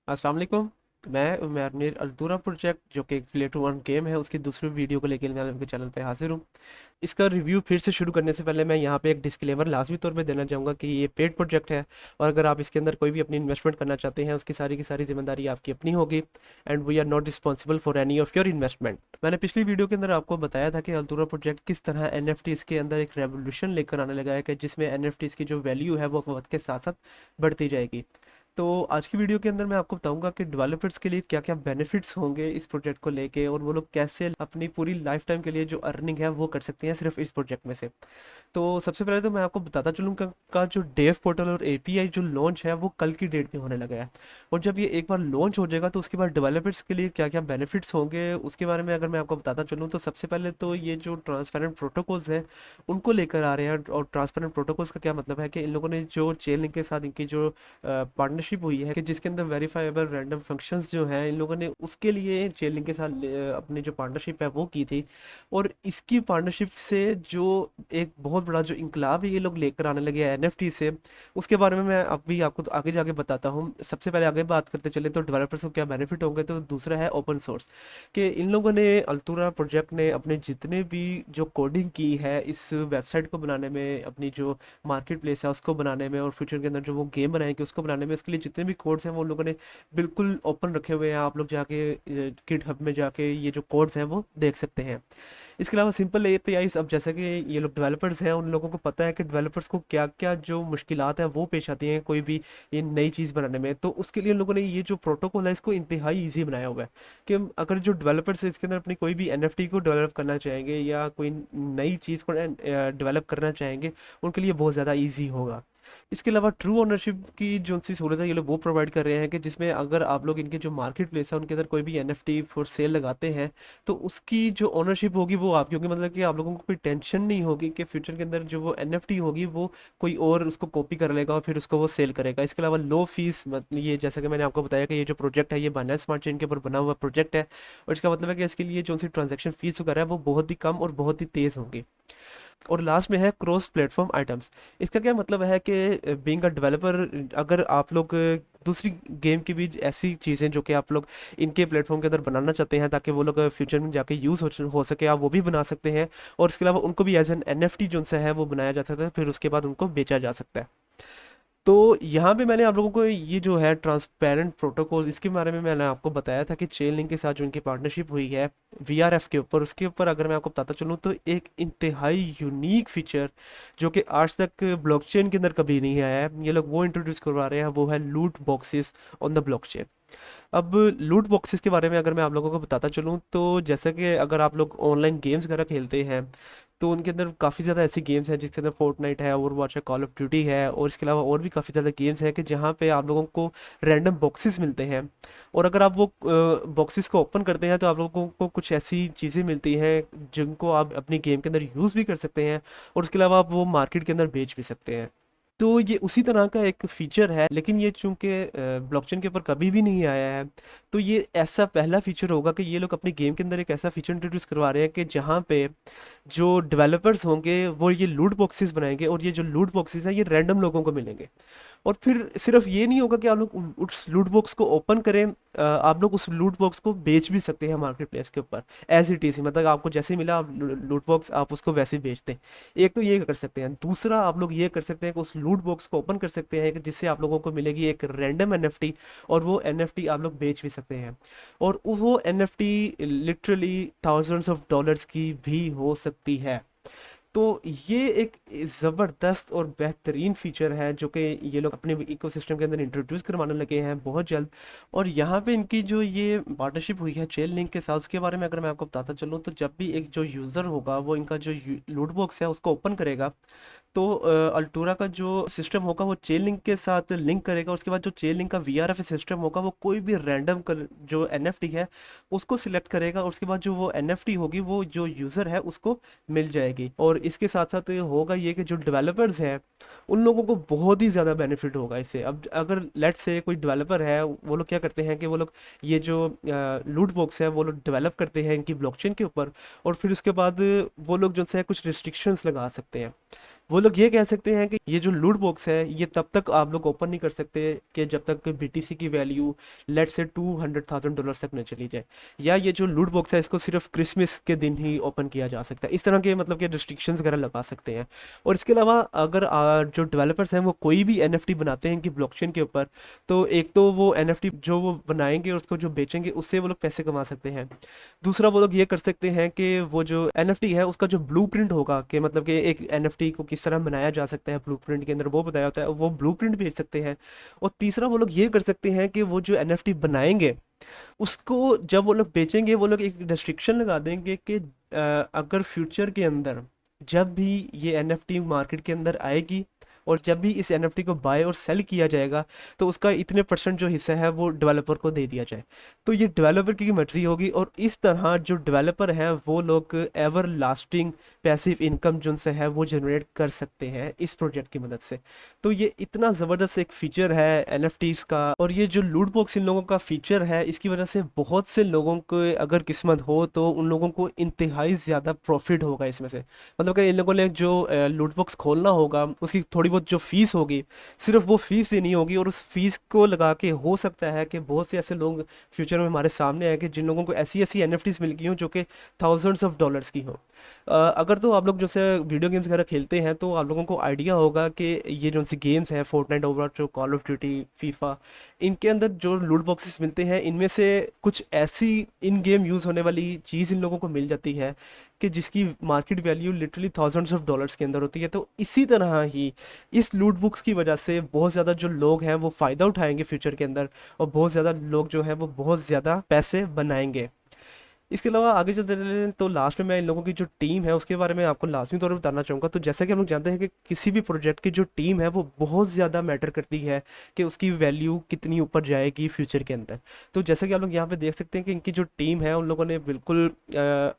अस्सलाम वालेकुम। मैं अपने अल्तुरा प्रोजेक्ट जो कि एक प्ले टू वन गेम है उसकी दूसरी वीडियो को लेकर मैं आपके चैनल पे हाजिर हूँ। इसका रिव्यू फिर से शुरू करने से पहले मैं यहाँ पे एक डिस्क्लेमर लाजमी तौर पे देना चाहूँगा कि ये पेड प्रोजेक्ट है। और अगर आप इसके अंदर कोई भी अपनी इन्वेस्टमेंट करना चाहते हैं उसकी सारी की सारी जिम्मेदारी आपकी अपनी होगी। And we are not responsible for any of your investment. मैंने पिछली वीडियो के अंदर आपको बताया था कि अल्तुरा प्रोजेक्ट किस तरह एनएफटीज के अंदर एक रेवोल्यूशन लेकर आने लगा है कि जिसमें एनएफटीज की जो वैल्यू है वो वक्त के साथ साथ बढ़ती जाएगी। तो आज की वीडियो के अंदर मैं आपको बताऊंगा कि डेवलपर्स के लिए क्या क्या बेनिफिट्स होंगे इस प्रोजेक्ट को लेके और वो लोग कैसे अपनी पूरी लाइफ टाइम के लिए जो अर्निंग है वो कर सकते हैं सिर्फ इस प्रोजेक्ट में से। तो सबसे पहले तो मैं आपको बताता चलूँ का जो डेव पोर्टल और एपीआई जो लॉन्च है वो कल की डेट में होने लगा है। और जब ये एक बार लॉन्च हो जाएगा तो उसके बाद डेवलपर्स के लिए क्या क्या बेनिफिट्स होंगे उसके बारे में अगर मैं आपको बताता चलूँ तो सबसे पहले तो ये जो ट्रांसपेरेंट प्रोटोकॉल्स हैं उनको लेकर आ रहे हैं। और ट्रांसपेरेंट प्रोटोकॉल्स का क्या मतलब है कि इन लोगों ने जो चेन लिंक के साथ इनकी जो पार्टनरशिप हुई है कि जिसके अंदर वेरीफाइबल रैंडम फंक्शंस जो हैं इन लोगों ने उसके लिए चेन लिंक के साथ अपनी जो पार्टनरशिप है वो की थी। और इसकी पार्टनरशिप से जो एक बहुत बड़ा जो इंकलाब है ये लोग लेकर आने लगे हैं एनएफटी से, उसके बारे में मैं अभी आपको तो आगे जाके बताता हूँ। सबसे पहले आगे बात करते चले तो डेवलपर्स को क्या बेनिफिट होंगे। तो दूसरा है ओपन सोर्स, कि इन लोगों ने अल्तुरा प्रोजेक्ट ने अपने जितने भी जो कोडिंग की है इस वेबसाइट को बनाने में, अपनी जो मार्केट प्लेस है उसको बनाने में और फ्यूचर के अंदर जो वो गेम बनाएंगे उसको बनाने में, उसके लिए जितने भी कोड्स हैं वो उन लोगों ने बिल्कुल ओपन रखे हुए हैं। आप लोग जाके गिट हब में जाके ये जो कोड्स हैं वो देख सकते हैं। इसके अलावा सिंपल एपीआईज, अब जैसे कि ये लोग डेवलपर्स हैं उन लोगों को पता है कि डेवलपर्स को क्या क्या जो मुश्किलात हैं वो पेश आती हैं कोई भी ये नई चीज़ बनाने में। तो उसके लिए उन लोगों ने ये जो प्रोटोकॉल है इसको इंतहाई ईजी बनाया हुआ है कि अगर जो डेवलपर्स इसके अंदर अपनी कोई भी एनएफटी को डेवलप करना चाहेंगे या कोई नई चीज़ को डेवलप करना चाहेंगे उनके लिए बहुत ज़्यादा ईजी होगा। इसके अलावा ट्रू ओनरशिप की जो सी सहूलत है ये लोग वो प्रोवाइड कर रहे हैं कि जिसमें अगर आप लोग इनके जो मार्केट प्लेस है उनके अंदर कोई भी एनएफटी फॉर सेल लगाते हैं तो उसकी जो ओनरशिप होगी वो आपकी होगी। मतलब कि आप लोगों को कोई टेंशन नहीं होगी कि फ्यूचर के अंदर जो वो एनएफटी होगी वो कोई और उसको कॉपी कर लेगा और फिर उसको वो सेल करेगा। इसके अलावा लो फीस, मतलब ये जैसा कि मैंने आपको बताया कि ये जो प्रोजेक्ट है ये बाइनेंस स्मार्ट चेन के ऊपर बना हुआ प्रोजेक्ट है। और इसका मतलब है कि इसके लिए जो सी ट्रांजेक्शन फीस वगैरह है वो बहुत ही कम और बहुत ही तेज़ होंगी। और लास्ट में है क्रॉस प्लेटफॉर्म आइटम्स। इसका क्या मतलब है कि बीइंग अ डेवलपर अगर आप लोग दूसरी गेम की भी ऐसी चीज़ें जो कि आप लोग इनके प्लेटफॉर्म के अंदर बनाना चाहते हैं ताकि वो लोग फ्यूचर में जाके यूज़ हो सके आप वो भी बना सकते हैं। और इसके अलावा उनको भी एज एन एनएफटी जो उनसे है वो बनाया जा सकता है, फिर उसके बाद उनको बेचा जा सकता है। तो यहाँ पे मैंने आप लोगों को ये जो है ट्रांसपेरेंट प्रोटोकॉल इसके बारे में मैंने आपको बताया था कि चेन लिंक के साथ जो इनकी पार्टनरशिप हुई है वीआरएफ के ऊपर, उसके ऊपर अगर मैं आपको बताता चलूँ तो एक इंतहाई यूनिक फीचर जो कि आज तक ब्लॉकचेन के अंदर कभी नहीं आया है ये लोग वो इंट्रोड्यूस करवा रहे हैं, वो है लूट बॉक्सेस ऑन द ब्लॉकचेन। अब लूट बॉक्सेस के बारे में अगर मैं आप लोगों को बताता चलूँ तो जैसा कि अगर आप लोग ऑनलाइन गेम्स वगैरह खेलते हैं तो उनके अंदर काफ़ी ज़्यादा ऐसी गेम्स हैं जिसके अंदर फोर्टनाइट है, ओवरवॉच है, कॉल ऑफ ड्यूटी है और इसके अलावा और भी काफ़ी ज़्यादा गेम्स हैं कि जहाँ पे आप लोगों को रैंडम बॉक्सेस मिलते हैं। और अगर आप वो बॉक्सेस को ओपन करते हैं तो आप लोगों को कुछ ऐसी चीज़ें मिलती हैं जिनको आप अपनी गेम के अंदर यूज़ भी कर सकते हैं और उसके अलावा आप वो मार्केट के अंदर बेच भी सकते हैं। तो ये उसी तरह का एक फीचर है लेकिन ये चूंकि ब्लॉकचेन के ऊपर कभी भी नहीं आया है तो ये ऐसा पहला फीचर होगा कि ये लोग अपनी गेम के अंदर एक ऐसा फीचर इंट्रोड्यूस करवा रहे हैं कि जहाँ पे जो डेवलपर्स होंगे वो ये लूट बॉक्सेस बनाएंगे और ये जो लूट बॉक्सेस हैं ये रैंडम लोगों को मिलेंगे। और फिर सिर्फ ये नहीं होगा कि आप लोग उस लूट बॉक्स को ओपन करें, आप लोग उस लूट बॉक्स को बेच भी सकते हैं मार्केट प्लेस के ऊपर एज इट इज, मतलब आपको जैसे मिला आप लूट बॉक्स आप उसको वैसे ही बेचते हैं। एक तो ये कर सकते हैं, दूसरा आप लोग ये कर सकते हैं कि उस लूट बॉक्स को ओपन कर सकते हैं कि जिससे आप लोगों को मिलेगी एक रैंडम एनएफटी और वो एनएफटी आप लोग बेच भी सकते हैं। और वो NFT literally thousands of dollars की भी हो सकती है। तो ये एक ज़बरदस्त और बेहतरीन फीचर है जो कि ये लोग अपने इकोसिस्टम के अंदर इंट्रोड्यूस करवाने लगे हैं बहुत जल्द। और यहाँ पे इनकी जो ये पार्टनरशिप हुई है चेन लिंक के साथ उसके बारे में अगर मैं आपको बताता चलूँ तो जब भी एक जो यूज़र होगा वो इनका जो लूट बॉक्स है उसको ओपन करेगा तो अल्टोरा का जो सिस्टम होगा वो चेन लिंक के साथ लिंक करेगा। उसके बाद जो चेन लिंक का वीआरएफ सिस्टम होगा वो कोई भी रैंडम जो एनएफटी है उसको सिलेक्ट करेगा और उसके बाद जो वो एनएफटी होगी वो जो यूज़र है उसको मिल जाएगी। और इसके साथ साथ होगा ये कि जो डेवलपर्स हैं उन लोगों को बहुत ही ज़्यादा बेनिफिट होगा इससे। अब अगर लेट्स से कोई डेवलपर है वो लोग क्या करते हैं कि वो लोग ये जो लूट बॉक्स है वो लोग डेवलप करते हैं इनकी ब्लॉकचेन के ऊपर और फिर उसके बाद वो लोग जो है कुछ रिस्ट्रिक्शंस लगा सकते हैं वो लोग ये कह सकते हैं कि ये जो लूट बॉक्स है ये तब तक आप लोग ओपन नहीं कर सकते कि जब तक बीटीसी की वैल्यू लेट से $200,000 तक न चली जाए, या ये जो लूट बॉक्स है इसको सिर्फ क्रिसमस के दिन ही ओपन किया जा सकता है। इस तरह के मतलब कि रिस्ट्रिक्शंस वगैरह लगा सकते हैं। और इसके अलावा अगर जो डेवलपर्स हैं वो कोई भी एनएफटी बनाते हैं इनकी ब्लॉकचेन के ऊपर, तो एक तो वो एनएफटी जो वो बनाएंगे और उसको जो बेचेंगे उससे वो लोग पैसे कमा सकते हैं। दूसरा वो लोग ये कर सकते हैं कि वो जो एनएफटी है उसका जो ब्लूप्रिंट होगा, कि मतलब कि एक एनएफटी को किस तरह बनाया जा सकता है ब्लूप्रिंट के अंदर वो बताया होता है, वो ब्लूप्रिंट भेज सकते हैं। और तीसरा वो लोग ये कर सकते हैं कि वो जो एनएफटी बनाएंगे उसको जब वो लोग बेचेंगे वो लोग एक रेस्ट्रिक्शन लगा देंगे कि अगर फ्यूचर के अंदर जब भी ये एनएफटी मार्केट के अंदर आएगी और जब भी इस एनएफटी को बाय और सेल किया जाएगा तो उसका इतने परसेंट जो हिस्सा है वो डेवलपर को दे दिया जाए। तो ये डेवलपर की मर्जी होगी, और इस तरह जो डेवलपर हैं वो लोग एवर लास्टिंग पैसिव इनकम जो उनसे है वो जनरेट कर सकते हैं इस प्रोजेक्ट की मदद से। तो ये इतना ज़बरदस्त एक फीचर है एनएफटीज का, और ये जो लूट बॉक्स इन लोगों का फीचर है इसकी वजह से बहुत से लोगों को अगर किस्मत हो तो उन लोगों को इंतहाई ज़्यादा प्रॉफिट होगा इसमें से। मतलब कि इन लोगों ने जो लूट बॉक्स खोलना होगा उसकी थोड़ी बहुत जो फीस होगी सिर्फ वो फीस देनी होगी, और उस फीस को लगा के हो सकता है कि बहुत से ऐसे लोग फ्यूचर में हमारे सामने आए कि जिन लोगों को ऐसी ऐसी एनएफटीज मिल गई हों जो कि थाउजेंड्स ऑफ डॉलर्स की हों। अगर तो आप लोग जैसे वीडियो गेम्स वगैरह खेलते हैं तो आप लोगों को आइडिया होगा कि ये जो सी गेम्स हैं फोर्टनाइट, ओवरवॉच, जो कॉल ऑफ ड्यूटी, फीफा, इनके अंदर जो लूट बॉक्सेस मिलते हैं इनमें से कुछ ऐसी इन गेम यूज़ होने वाली चीज़ इन लोगों को मिल जाती है कि जिसकी market value literally thousands of dollars के अंदर होती है। तो इसी तरह ही इस लूट बुक्स की वजह से बहुत ज़्यादा जो लोग हैं वो फ़ायदा उठाएंगे फ्यूचर के अंदर, और बहुत ज़्यादा लोग जो हैं वो बहुत ज़्यादा पैसे बनाएंगे। इसके अलावा आगे चलते रहे तो लास्ट में मैं इन लोगों की जो टीम है उसके बारे में आपको लाजमी तौर पर बताना चाहूँगा। तो जैसा कि हम लोग जानते हैं कि किसी भी प्रोजेक्ट की जो टीम है वो बहुत ज़्यादा मैटर करती है कि उसकी वैल्यू कितनी ऊपर जाएगी फ्यूचर के अंदर। तो जैसा कि आप लोग यहाँ पे देख सकते हैं कि इनकी जो टीम है उन लोगों ने बिल्कुल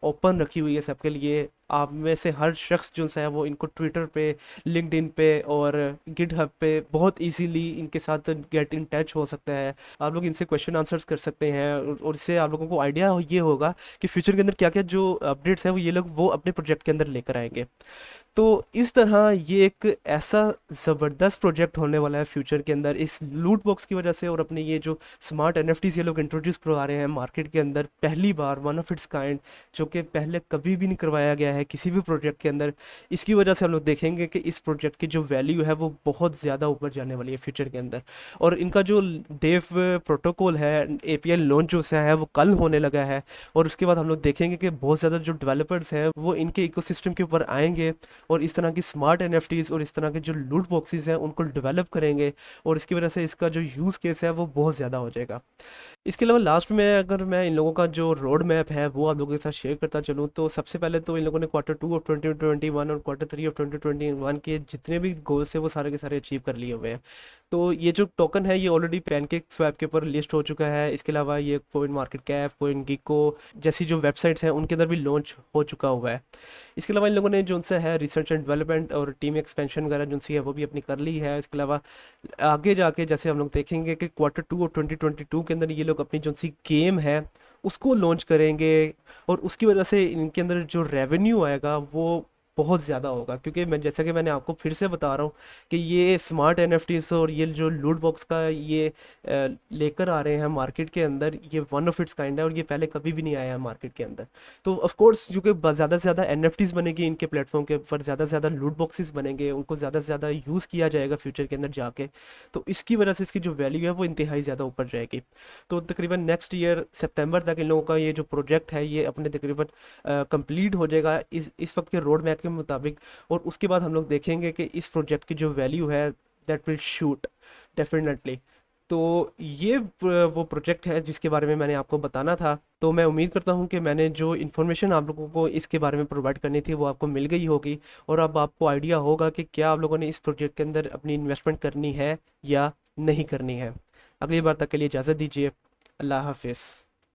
ओपन रखी हुई है सबके लिए। आप में से हर शख्स जो है वो इनको ट्विटर पे, लिंक्डइन पे और गिटहब पे बहुत इजीली इनके साथ गेट इन टच हो सकता है। आप लोग इनसे क्वेश्चन आंसर्स कर सकते हैं, और इससे आप लोगों को आइडिया ये होगा कि फ्यूचर के अंदर क्या क्या जो अपडेट्स हैं वो ये लोग वो अपने प्रोजेक्ट के अंदर लेकर आएंगे। तो इस तरह ये एक ऐसा ज़बरदस्त प्रोजेक्ट होने वाला है फ्यूचर के अंदर इस लूट बॉक्स की वजह से, और अपने ये जो स्मार्ट एनएफटीज ये लोग इंट्रोड्यूस करवा रहे हैं मार्केट के अंदर पहली बार, वन ऑफ इट्स काइंड, जो कि पहले कभी भी नहीं करवाया गया है किसी भी प्रोजेक्ट के अंदर। इसकी वजह से हम लोग देखेंगे कि इस प्रोजेक्ट की जो वैल्यू है वो बहुत ज़्यादा ऊपर जाने वाली है फ्यूचर के अंदर। और इनका जो डेव प्रोटोकॉल है, एपीआई लॉन्च जो है वो कल होने लगा है, और उसके बाद हम लोग देखेंगे कि बहुत ज़्यादा जो डेवलपर्स हैं वो इनके इकोसिस्टम के ऊपर आएंगे और इस तरह की स्मार्ट एनएफटीज और इस तरह के जो लूट बॉक्सेस हैं उनको डेवलप करेंगे, और इसकी वजह से इसका जो यूज़ केस है वो बहुत ज़्यादा हो जाएगा। इसके अलावा लास्ट में अगर मैं इन लोगों का जो रोड मैप है वो आप लोगों के साथ शेयर करता चलूँ, तो सबसे पहले तो इन लोगों ने Q2 ऑफ 2021 और Q3 ऑफ 2021 के जितने भी गोल्स है वो सारे के सारे अचीव कर लिए हुए हैं। तो ये जो टोकन है ये ऑलरेडी पैनकेक स्वैप के ऊपर लिस्ट हो चुका है। इसके अलावा ये कोइन मार्केट कैप, कोइन गिको जैसी जो वेबसाइट्स हैं उनके अंदर भी लॉन्च हो चुका हुआ है। इसके अलावा इन लोगों ने जो उनसे है रिसर्च एंड डेवलपमेंट और टीम एक्सपेंशन वगैरह जो उनसी है वो भी अपनी कर ली है। इसके अलावा आगे जाके जैसे हम लोग देखेंगे कि Q2 और 2022 के अंदर ये लोग अपनी जो सी गेम है उसको लॉन्च करेंगे, और उसकी वजह से इनके अंदर जो रेवेन्यू आएगा वो बहुत ज़्यादा होगा, क्योंकि मैं जैसा कि मैंने आपको फिर से बता रहा हूँ कि ये स्मार्ट एनएफटीज और ये जो लूट बॉक्स का ये लेकर आ रहे हैं मार्केट के अंदर, ये वन ऑफ इट्स काइंड है और ये पहले कभी भी नहीं आया है मार्केट के अंदर। तो ऑफ कोर्स क्योंकि ज़्यादा से ज़्यादा एनएफटीज बनेगी इनके प्लेटफॉर्म के ऊपर, ज़्यादा से ज़्यादा लूट बॉक्सेस बनेंगे, उनको ज़्यादा से ज़्यादा यूज़ किया जाएगा फ्यूचर के अंदर जाके, तो इसकी वजह से इसकी जो वैल्यू है वो इंतहाई ज़्यादा ऊपर जाएगी। तो तकरीबन नेक्स्ट ईयर सितंबर तक इन लोगों का ये जो प्रोजेक्ट है ये अपने तकरीबन कंप्लीट हो जाएगा इस वक्त के रोड मैप के मुताबिक, और उसके बाद हम लोग देखेंगे कि इस प्रोजेक्ट की जो वैल्यू है दैट विल शूट डेफिनेटली। तो ये वो प्रोजेक्ट है जिसके बारे में मैंने आपको बताना था। तो मैं उम्मीद करता हूँ कि मैंने जो इन्फॉर्मेशन आप लोगों को इसके बारे में प्रोवाइड करनी थी वो आपको मिल गई होगी, और अब आपको आइडिया होगा कि क्या आप लोगों ने इस प्रोजेक्ट के अंदर अपनी इन्वेस्टमेंट करनी है या नहीं करनी है। अगली बार तक के लिए इजाज़त दीजिए। अल्लाह हाफिज़।